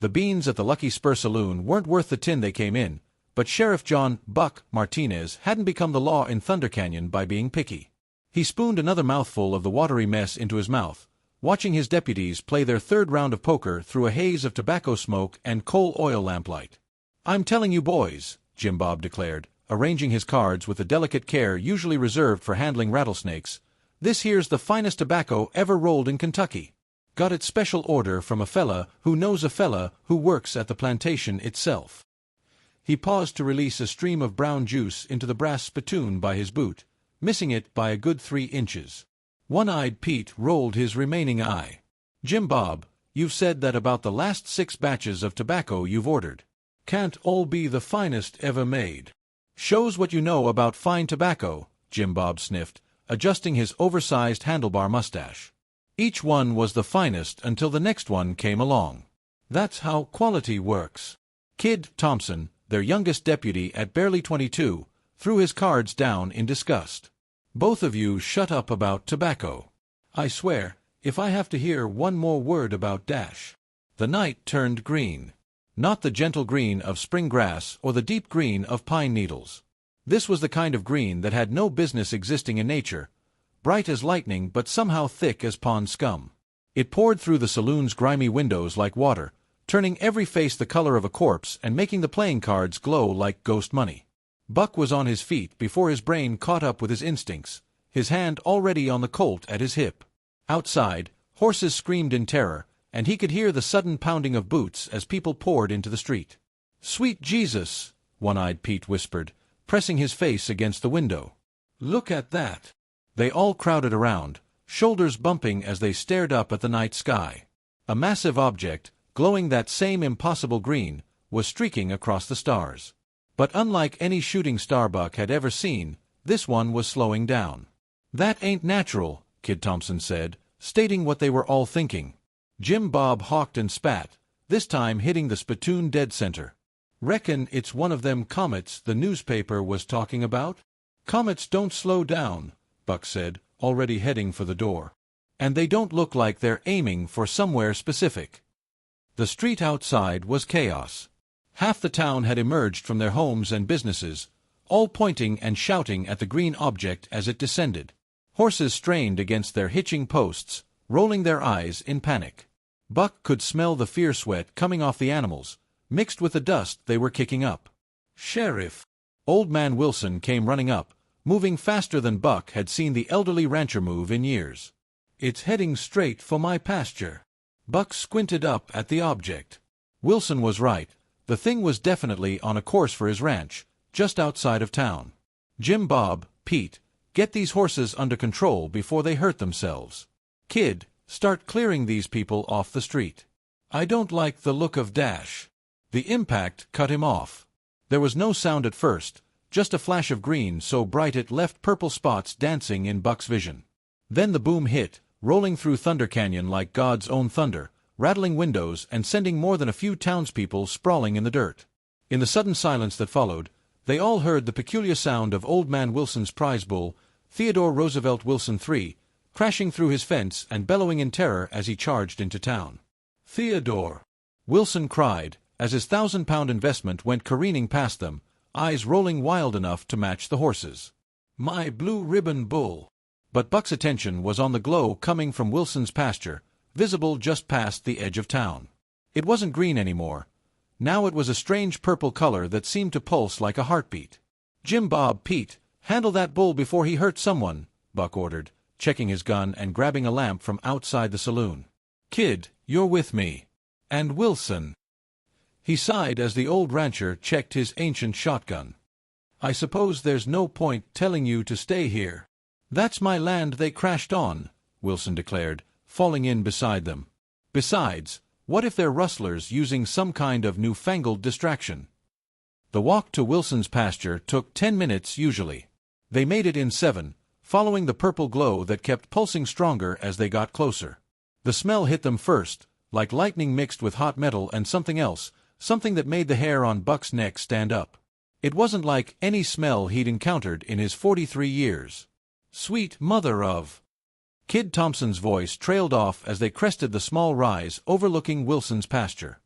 The beans at the Lucky Spur Saloon weren't worth the tin they came in, but Sheriff John "Buck" Martinez hadn't become the law in Thunder Canyon by being picky. He spooned another mouthful of the watery mess into his mouth, watching his deputies play their third round of poker through a haze of tobacco smoke and coal oil lamplight. "I'm telling you boys," Jim Bob declared, arranging his cards with the delicate care usually reserved for handling rattlesnakes, "this here's the finest tobacco ever rolled in Kentucky. Got its special order from a fella who knows a fella who works at the plantation itself." He paused to release a stream of brown juice into the brass spittoon by his boot, missing it by a good 3 inches. One-eyed Pete rolled his remaining eye. "Jim Bob, you've said that about the last 6 batches of tobacco you've ordered. Can't all be the finest ever made." "Shows what you know about fine tobacco," Jim Bob sniffed, adjusting his oversized handlebar mustache. "Each one was the finest until the next one came along. That's how quality works." Kid Thompson, their youngest deputy at barely 22, threw his cards down in disgust. "Both of you shut up about tobacco. I swear, if I have to hear one more word about Dash." The night turned green. Not the gentle green of spring grass or the deep green of pine needles. This was the kind of green that had no business existing in nature, bright as lightning but somehow thick as pond scum. It poured through the saloon's grimy windows like water, turning every face the color of a corpse and making the playing cards glow like ghost money. Buck was on his feet before his brain caught up with his instincts, his hand already on the Colt at his hip. Outside, horses screamed in terror, and he could hear the sudden pounding of boots as people poured into the street. "Sweet Jesus," One-Eyed Pete whispered, pressing his face against the window. "Look at that." They all crowded around, shoulders bumping as they stared up at the night sky. A massive object, glowing that same impossible green, was streaking across the stars. But unlike any shooting star Buck had ever seen, this one was slowing down. "That ain't natural," Kid Thompson said, stating what they were all thinking. Jim Bob hawked and spat, this time hitting the spittoon dead center. "Reckon it's one of them comets the newspaper was talking about?" "Comets don't slow down," Buck said, already heading for the door. "And they don't look like they're aiming for somewhere specific." The street outside was chaos. Half the town had emerged from their homes and businesses, all pointing and shouting at the green object as it descended. Horses strained against their hitching posts, rolling their eyes in panic. Buck could smell the fear sweat coming off the animals, mixed with the dust they were kicking up. "Sheriff!" Old Man Wilson came running up, moving faster than Buck had seen the elderly rancher move in years. "It's heading straight for my pasture." Buck squinted up at the object. Wilson was right. The thing was definitely on a course for his ranch, just outside of town. "Jim Bob, Pete, get these horses under control before they hurt themselves. Kid, start clearing these people off the street. I don't like the look of Dash." The impact cut him off. There was no sound at first, just a flash of green so bright it left purple spots dancing in Buck's vision. Then the boom hit, rolling through Thunder Canyon like God's own thunder, rattling windows and sending more than a few townspeople sprawling in the dirt. In the sudden silence that followed, they all heard the peculiar sound of Old Man Wilson's prize bull, Theodore Roosevelt Wilson III, crashing through his fence and bellowing in terror as he charged into town. "Theodore!" Wilson cried, as his 1,000-pound investment went careening past them, eyes rolling wild enough to match the horses. "My blue ribbon bull!" But Buck's attention was on the glow coming from Wilson's pasture, visible just past the edge of town. It wasn't green anymore. Now it was a strange purple color that seemed to pulse like a heartbeat. "Jim Bob, Pete, handle that bull before he hurts someone," Buck ordered, checking his gun and grabbing a lamp from outside the saloon. "Kid, you're with me. And Wilson." He sighed as the old rancher checked his ancient shotgun. "I suppose there's no point telling you to stay here." "That's my land they crashed on," Wilson declared, falling in beside them. "Besides, what if they're rustlers using some kind of newfangled distraction?" The walk to Wilson's pasture took 10 minutes usually. They made it in 7, following the purple glow that kept pulsing stronger as they got closer. The smell hit them first, like lightning mixed with hot metal and something else, something that made the hair on Buck's neck stand up. It wasn't like any smell he'd encountered in his 43 years. "Sweet mother of..." Kid Thompson's voice trailed off as they crested the small rise overlooking Wilson's pasture.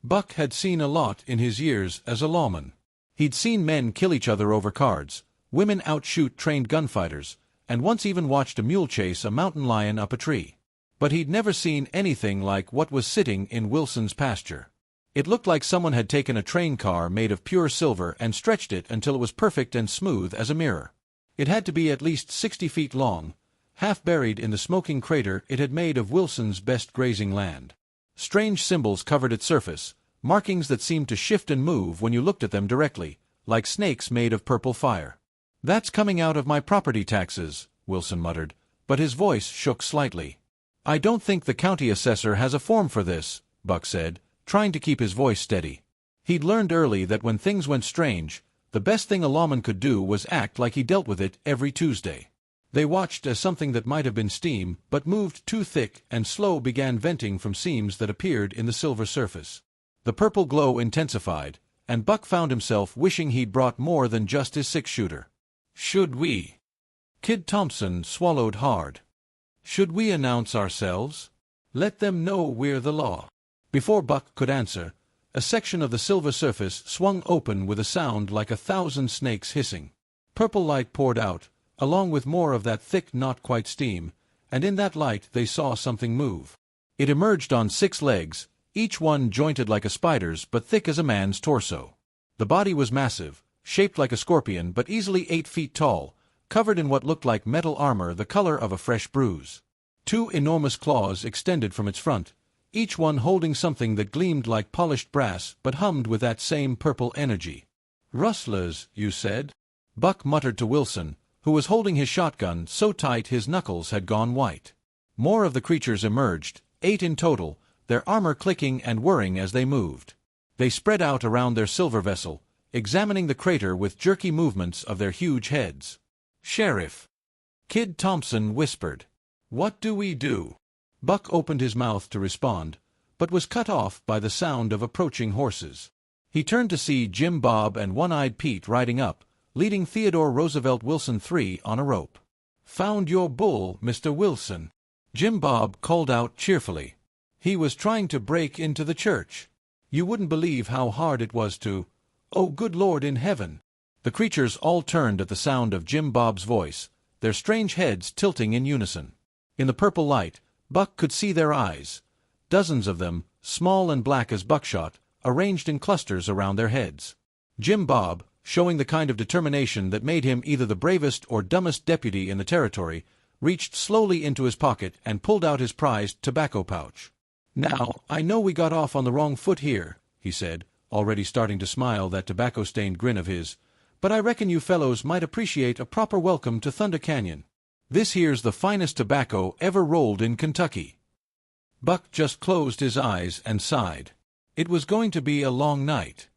Buck had seen a lot in his years as a lawman. He'd seen men kill each other over cards, women outshoot trained gunfighters, and once even watched a mule chase a mountain lion up a tree. But he'd never seen anything like what was sitting in Wilson's pasture. It looked like someone had taken a train car made of pure silver and stretched it until it was perfect and smooth as a mirror. It had to be at least 60 feet long, half buried in the smoking crater it had made of Wilson's best grazing land. Strange symbols covered its surface, markings that seemed to shift and move when you looked at them directly, like snakes made of purple fire. "That's coming out of my property taxes," Wilson muttered, but his voice shook slightly. "I don't think the county assessor has a form for this," Buck said, trying to keep his voice steady. He'd learned early that when things went strange, the best thing a lawman could do was act like he dealt with it every Tuesday. They watched as something that might have been steam, but moved too thick and slow, began venting from seams that appeared in the silver surface. The purple glow intensified, and Buck found himself wishing he'd brought more than just his six-shooter. "Should we?" Kid Thompson swallowed hard. "Should we announce ourselves? Let them know we're the law." Before Buck could answer, a section of the silver surface swung open with a sound like 1,000 snakes hissing. Purple light poured out, along with more of that thick not-quite steam, and in that light they saw something move. It emerged on 6 legs, each one jointed like a spider's but thick as a man's torso. The body was massive, shaped like a scorpion but easily 8 feet tall, covered in what looked like metal armor the color of a fresh bruise. 2 enormous claws extended from its front, each one holding something that gleamed like polished brass but hummed with that same purple energy. "Rustlers, you said?" Buck muttered to Wilson, who was holding his shotgun so tight his knuckles had gone white. More of the creatures emerged, 8 in total, their armor clicking and whirring as they moved. They spread out around their silver vessel, examining the crater with jerky movements of their huge heads. "Sheriff," Kid Thompson whispered. "What do we do?" Buck opened his mouth to respond, but was cut off by the sound of approaching horses. He turned to see Jim Bob and One-Eyed Pete riding up, leading Theodore Roosevelt Wilson III on a rope. "Found your bull, Mr. Wilson," Jim Bob called out cheerfully. "He was trying to break into the church. You wouldn't believe how hard it was to— Oh, good Lord in heaven!" The creatures all turned at the sound of Jim Bob's voice, their strange heads tilting in unison. In the purple light, Buck could see their eyes, dozens of them, small and black as buckshot, arranged in clusters around their heads. Jim Bob, showing the kind of determination that made him either the bravest or dumbest deputy in the territory, reached slowly into his pocket and pulled out his prized tobacco pouch. "Now, I know we got off on the wrong foot here," he said, already starting to smile that tobacco-stained grin of his, "but I reckon you fellows might appreciate a proper welcome to Thunder Canyon. This here's the finest tobacco ever rolled in Kentucky." Buck just closed his eyes and sighed. It was going to be a long night.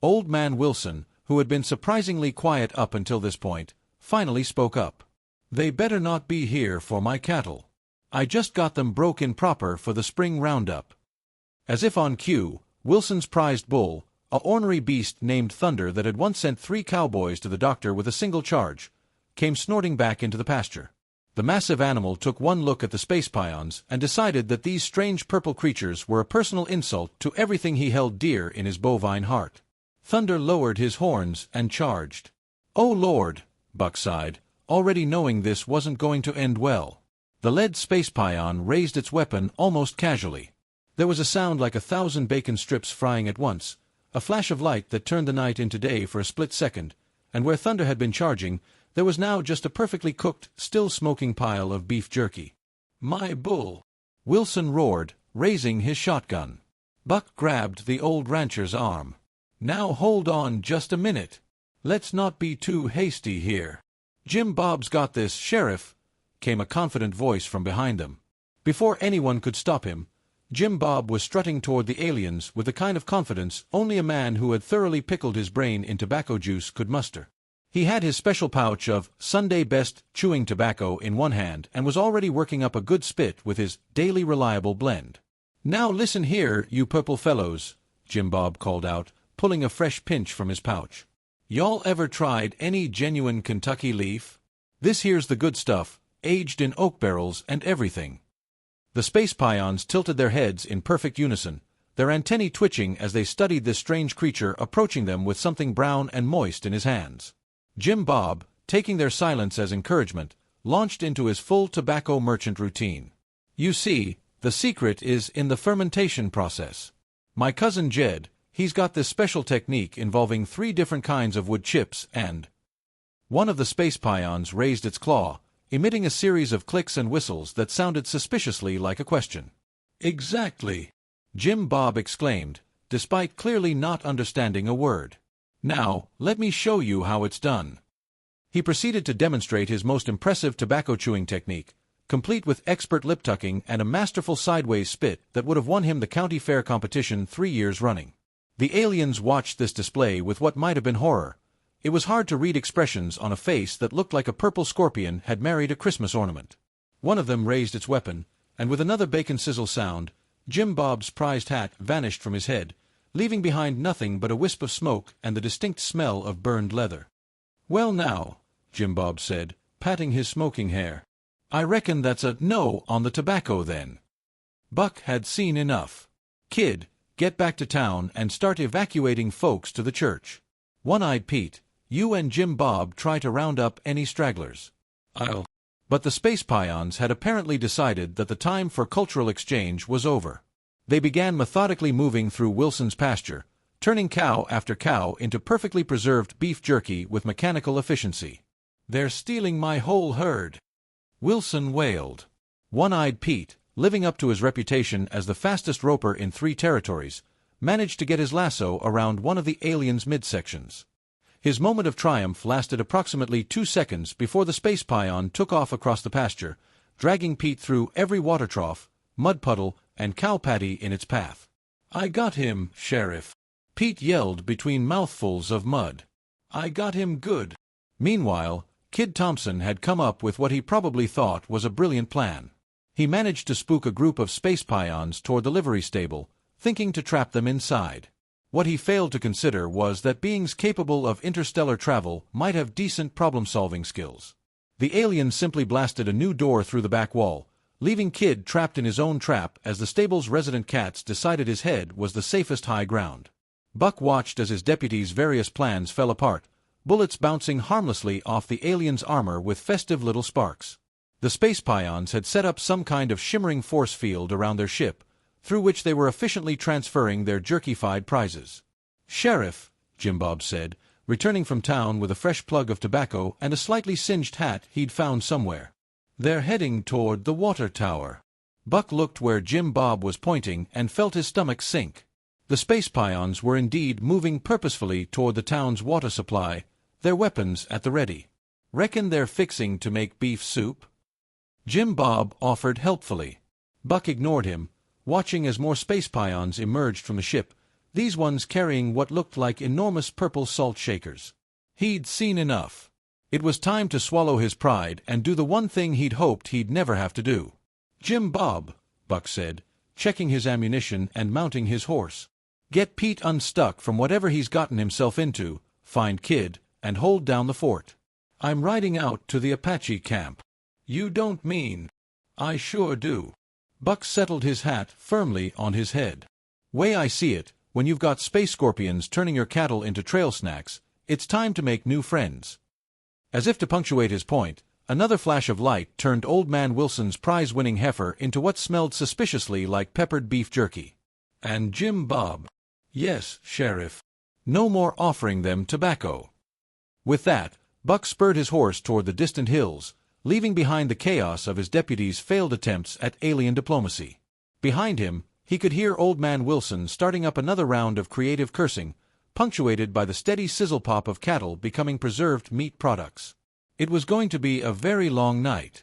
Old Man Wilson, who had been surprisingly quiet up until this point, finally spoke up. "They better not be here for my cattle. I just got them broke in proper for the spring roundup." As if on cue, Wilson's prized bull, a ornery beast named Thunder that had once sent 3 cowboys to the doctor with a single charge, came snorting back into the pasture. The massive animal took one look at the space pions and decided that these strange purple creatures were a personal insult to everything he held dear in his bovine heart. Thunder lowered his horns and charged. "Oh Lord," Buck sighed, already knowing this wasn't going to end well. The lead space pion raised its weapon almost casually. There was a sound like 1,000 bacon strips frying at once, a flash of light that turned the night into day for a split second, and where Thunder had been charging, there was now just a perfectly cooked, still smoking pile of beef jerky. "My bull!" Wilson roared, raising his shotgun. Buck grabbed the old rancher's arm. "Now hold on just a minute. Let's not be too hasty here. Jim Bob's got this, Sheriff," came a confident voice from behind them. Before anyone could stop him, Jim Bob was strutting toward the aliens with the kind of confidence only a man who had thoroughly pickled his brain in tobacco juice could muster. He had his special pouch of Sunday Best chewing tobacco in one hand and was already working up a good spit with his daily reliable blend. "Now listen here, you purple fellows," Jim Bob called out, pulling a fresh pinch from his pouch. "Y'all ever tried any genuine Kentucky leaf? This here's the good stuff, aged in oak barrels and everything." The space pions tilted their heads in perfect unison, their their antennae twitching as they studied this strange creature approaching them with something brown and moist in his hands. Jim Bob, taking their silence as encouragement, launched into his full tobacco merchant routine. "You see, the secret is in the fermentation process. My cousin Jed, he's got this special technique involving 3 different kinds of wood chips and—" One of the space pions raised its claw, emitting a series of clicks and whistles that sounded suspiciously like a question. "Exactly," Jim Bob exclaimed, despite clearly not understanding a word. "Now, let me show you how it's done." He proceeded to demonstrate his most impressive tobacco-chewing technique, complete with expert lip-tucking and a masterful sideways spit that would have won him the county fair competition 3 years running. The aliens watched this display with what might have been horror. It was hard to read expressions on a face that looked like a purple scorpion had married a Christmas ornament. One of them raised its weapon, and with another bacon sizzle sound, Jim Bob's prized hat vanished from his head, leaving behind nothing but a wisp of smoke and the distinct smell of burned leather. "Well now," Jim Bob said, patting his smoking hair, "I reckon that's a no on the tobacco then." Buck had seen enough. "Kid, get back to town and start evacuating folks to the church. One-Eyed Pete, you and Jim Bob try to round up any stragglers." But the space pions had apparently decided that the time for cultural exchange was over. They began methodically moving through Wilson's pasture, turning cow after cow into perfectly preserved beef jerky with mechanical efficiency. "They're stealing my whole herd," Wilson wailed. One-Eyed Pete, living up to his reputation as the fastest roper in 3 territories, managed to get his lasso around one of the aliens' midsections. His moment of triumph lasted approximately 2 seconds before the space pion took off across the pasture, dragging Pete through every water trough, mud puddle, and cow patty in its path. "I got him, Sheriff," Pete yelled between mouthfuls of mud. "I got him good." Meanwhile, Kid Thompson had come up with what he probably thought was a brilliant plan. He managed to spook a group of space pions toward the livery stable, thinking to trap them inside. What he failed to consider was that beings capable of interstellar travel might have decent problem-solving skills. The aliens simply blasted a new door through the back wall, leaving Kid trapped in his own trap as the stable's resident cats decided his head was the safest high ground. Buck watched as his deputies' various plans fell apart, bullets bouncing harmlessly off the aliens' armor with festive little sparks. The space pions had set up some kind of shimmering force field around their ship, through which they were efficiently transferring their jerkified prizes. "Sheriff," Jim Bob said, returning from town with a fresh plug of tobacco and a slightly singed hat he'd found somewhere. "They're heading toward the water tower." Buck looked where Jim Bob was pointing and felt his stomach sink. The space pions were indeed moving purposefully toward the town's water supply, their weapons at the ready. "Reckon they're fixing to make beef soup?" Jim Bob offered helpfully. Buck ignored him, watching as more space pions emerged from the ship, these ones carrying what looked like enormous purple salt shakers. He'd seen enough. It was time to swallow his pride and do the one thing he'd hoped he'd never have to do. "Jim Bob," Buck said, checking his ammunition and mounting his horse. "Get Pete unstuck from whatever he's gotten himself into, find Kid, and hold down the fort. I'm riding out to the Apache camp." "You don't mean—" "I sure do." Buck settled his hat firmly on his head. "Way I see it, when you've got space scorpions turning your cattle into trail snacks, it's time to make new friends." As if to punctuate his point, another flash of light turned Old Man Wilson's prize-winning heifer into what smelled suspiciously like peppered beef jerky. "And Jim Bob." "Yes, Sheriff." "No more offering them tobacco." With that, Buck spurred his horse toward the distant hills, leaving behind the chaos of his deputies' failed attempts at alien diplomacy. Behind him, he could hear Old Man Wilson starting up another round of creative cursing, punctuated by the steady sizzle-pop of cattle becoming preserved meat products. It was going to be a very long night.